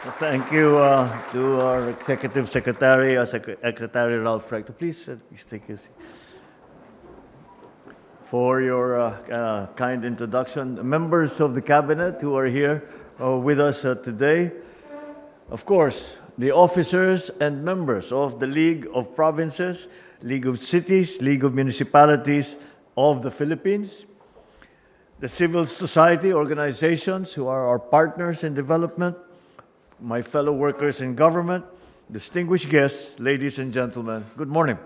Thank you to our Executive Secretary, Secretary Ralph Rector. Please take your seat. For your kind introduction, members of the Cabinet who are here with us today, of course, the officers and members of the League of Provinces, League of Cities, League of Municipalities of the Philippines, the civil society organizations who are our partners in development, my fellow workers in government, distinguished guests, ladies and gentlemen, good morning.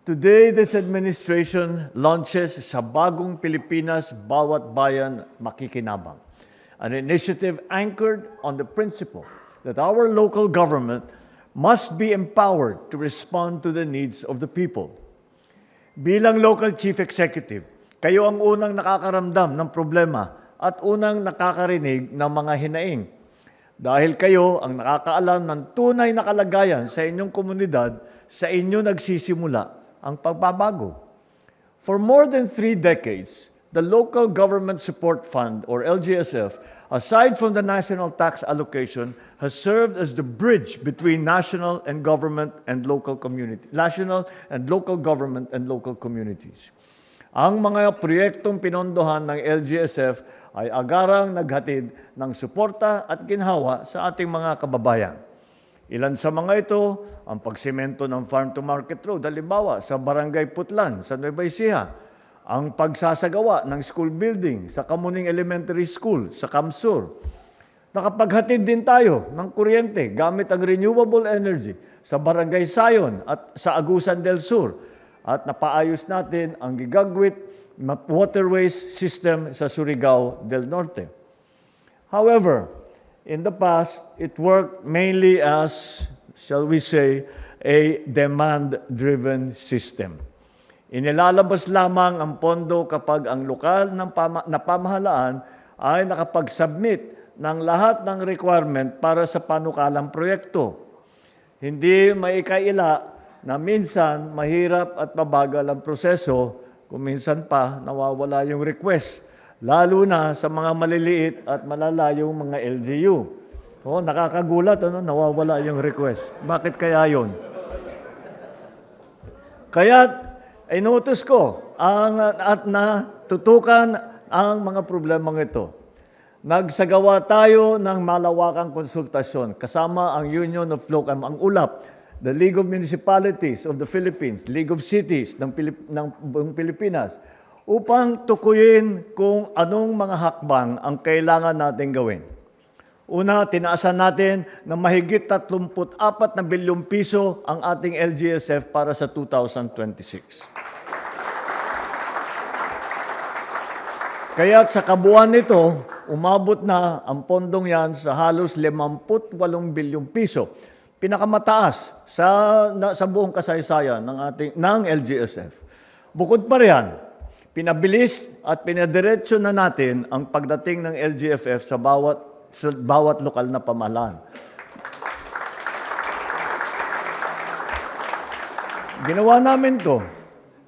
Today, this administration launches Sa Bagong Pilipinas, Bawat Bayan Makikinabang, an initiative anchored on the principle that our local government must be empowered to respond to the needs of the people. Bilang local chief executive, kayo ang unang nakakaramdam ng problema at unang nakakarinig ng mga hinaing. Dahil kayo ang nakakaalam ng tunay na kalagayan sa inyong komunidad, sa inyo nagsisimula ang pagbabago. For more than 3 decades, the Local Government Support Fund, or LGSF, aside from the national tax allocation, has served as the bridge between national and government and local community, national and local government and local communities. Ang mga proyektong pinondohan ng LGSF ay agarang naghatid ng suporta at ginhawa sa ating mga kababayan. Ilan sa mga ito, ang pagsemento ng farm-to-market road, halimbawa sa Barangay Putlan, sa Nueva Ecija, ang pagsasagawa ng school building sa Kamuning Elementary School, sa Kamsur. Nakapaghatid din tayo ng kuryente gamit ang renewable energy sa Barangay Sayon at sa Agusan del Sur. At napaayos natin ang gigagwit waterways system sa Surigao del Norte. However, in the past, it worked mainly as, shall we say, a demand-driven system. Inilalabas lamang ang pondo kapag ang lokal na pamahalaan ay nakapag-submit ng lahat ng requirement para sa panukalang proyekto. Hindi maikaila na minsan mahirap at mabagal ang proseso, kung minsan pa nawawala yung request, lalo na sa mga maliliit at malalayong mga LGU. Nakakagulat, nawawala yung request. Bakit kaya yun? Kaya inutos ko at natutukan ang mga problemang ito. Nagsagawa tayo ng malawakang konsultasyon kasama ang Union of Local, ang ULAP, the League of Municipalities of the Philippines, League of Cities ng buong Pilipinas, upang tukuyin kung anong mga hakbang ang kailangan natin gawin. Una, tinaasan natin na mahigit 34 na bilyong piso ang ating LGSF para sa 2026. Kaya sa kabuuan nito, umabot na ang pondong yan sa halos 58 bilyong piso. Pinakamataas sa buong kasaysayan ng LGSF. Bukod pa riyan, pinabilis at pinadiretso na natin ang pagdating ng LGFF sa bawat lokal na pamahalaan. Ginawa namin to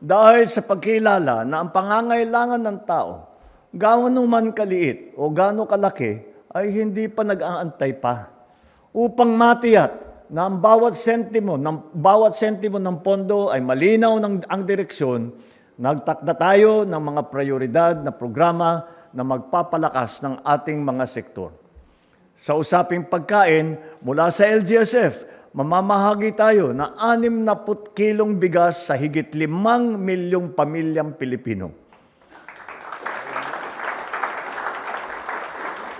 dahil sa pagkilala na ang pangangailangan ng tao, gaano man kaliit o gaano kalaki, ay hindi pa nag-aantay pa. Upang matiyat na ang bawat sentimo ng pondo ay malinaw ang direksyon, nagtakda tayo ng mga prioridad na programa na magpapalakas ng ating mga sektor. Sa usaping pagkain, mula sa LGSF, mamamahagi tayo na 60 kilong bigas sa higit 5 milyong pamilyang Pilipino.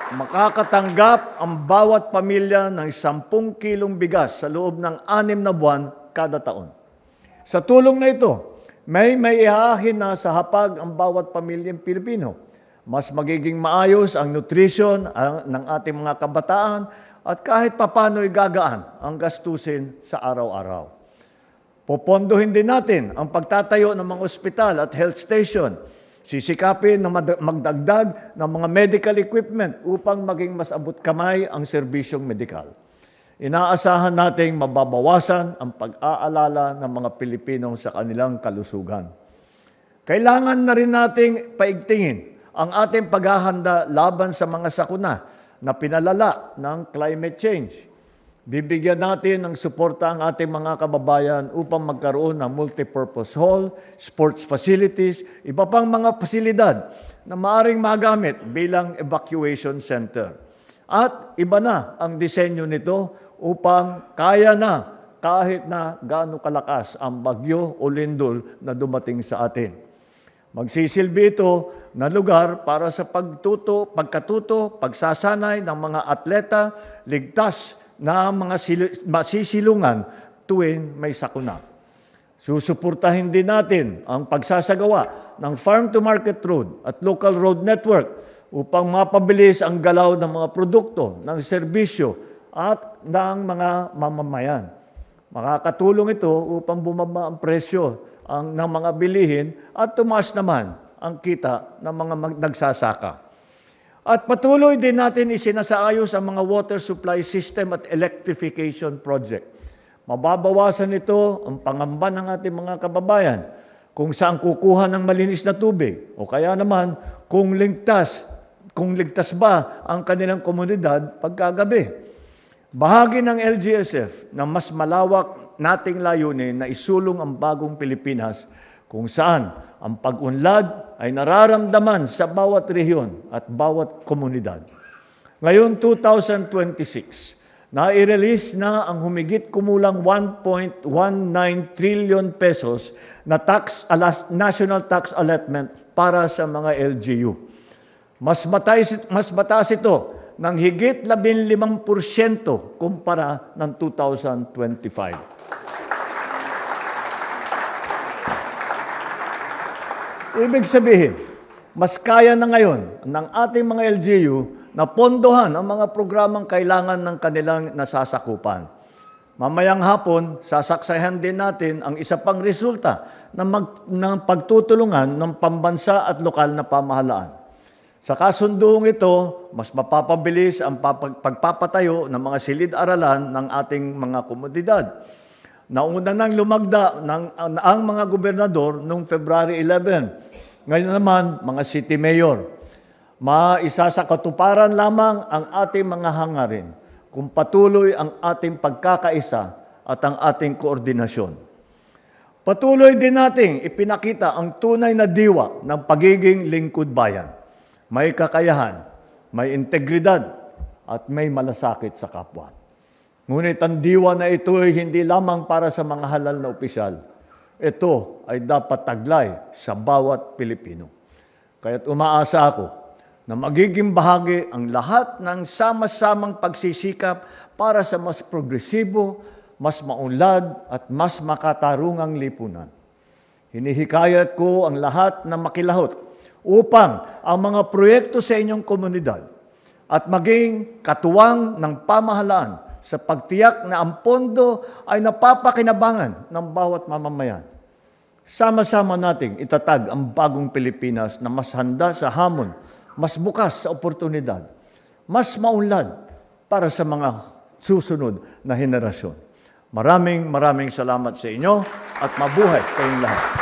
Makakatanggap ang bawat pamilya ng 10 kilong bigas sa loob ng 6 na buwan kada taon. Sa tulong na ito, may ihahin na sa hapag ang bawat pamilyang Pilipino. Mas magiging maayos ang nutrition ng ating mga kabataan at kahit papano'y gagaan ang gastusin sa araw-araw. Popondohin din natin ang pagtatayo ng mga ospital at health station. Sisikapin na magdagdag ng mga medical equipment upang maging mas abot kamay ang serbisyong medikal. Inaasahan nating mababawasan ang pag-aalala ng mga Pilipino sa kanilang kalusugan. Kailangan na rin nating paigtingin ang ating paghahanda laban sa mga sakuna na pinalala ng climate change. Bibigyan natin ng suporta ang ating mga kababayan upang magkaroon ng multipurpose hall, sports facilities, iba pang mga pasilidad na maaring magamit bilang evacuation center. At iba na ang disenyo nito upang kaya na kahit na gaano kalakas ang bagyo o lindol na dumating sa atin. Magsisilbi ito na lugar para sa pagkatuto, pagsasanay ng mga atleta, ligtas na mga masisilungan tuwing may sakuna. Susuportahin din natin ang pagsasagawa ng farm-to-market road at local road network upang mapabilis ang galaw ng mga produkto, ng serbisyo at ng mga mamamayan. Makakatulong ito upang bumaba ang presyo ng mga bilihin at tumaas naman ang kita ng mga nagsasaka. At patuloy din natin isinasaayos ang mga water supply system at electrification project. Mababawasan ito ang pangamba ng ating mga kababayan kung saan kukuha ng malinis na tubig o kaya naman kung ligtas ba ang kanilang komunidad pagkagabi. Bahagi ng LGSF na mas malawak nating layunin na isulong ang bagong Pilipinas kung saan ang pag-unlad ay nararamdaman sa bawat rehiyon at bawat komunidad. Ngayon 2026, na-release na ang humigit kumulang 1.19 trillion pesos na national tax allotment para sa mga LGU. Mas mataas ito ng higit 15% kumpara ng 2025. Ibig sabihin, mas kaya na ngayon ng ating mga LGU na pondohan ang mga programang kailangan ng kanilang nasasakupan. Mamayang hapon, sasaksayan din natin ang isa pang resulta ng pagtutulungan ng pambansa at lokal na pamahalaan. Sa kasunduong ito, mas mapapabilis ang pagpapatayo ng mga silid-aralan ng ating mga komunidad. Nauna nang lumagda ang mga gobernador noong February 11. Ngayon naman, mga city mayor. Maisa sa katuparan lamang ang ating mga hangarin kung patuloy ang ating pagkakaisa at ang ating koordinasyon. Patuloy din nating ipinakita ang tunay na diwa ng pagiging lingkod bayan. May kakayahan, may integridad, at may malasakit sa kapwa. Ngunit ang diwa na ito ay hindi lamang para sa mga halal na opisyal. Ito ay dapat taglay sa bawat Pilipino. Kaya't umaasa ako na magiging bahagi ang lahat ng sama-samang pagsisikap para sa mas progresibo, mas maunlad at mas makatarungang lipunan. Hinihikayat ko ang lahat na makilahot upang ang mga proyekto sa inyong komunidad at maging katuwang ng pamahalaan sa pagtiyak na ang pondo ay napapakinabangan ng bawat mamamayan. Sama-sama nating itatag ang bagong Pilipinas na mas handa sa hamon, mas bukas sa oportunidad, mas maunlad para sa mga susunod na henerasyon. Maraming salamat sa inyo at mabuhay kayong lahat.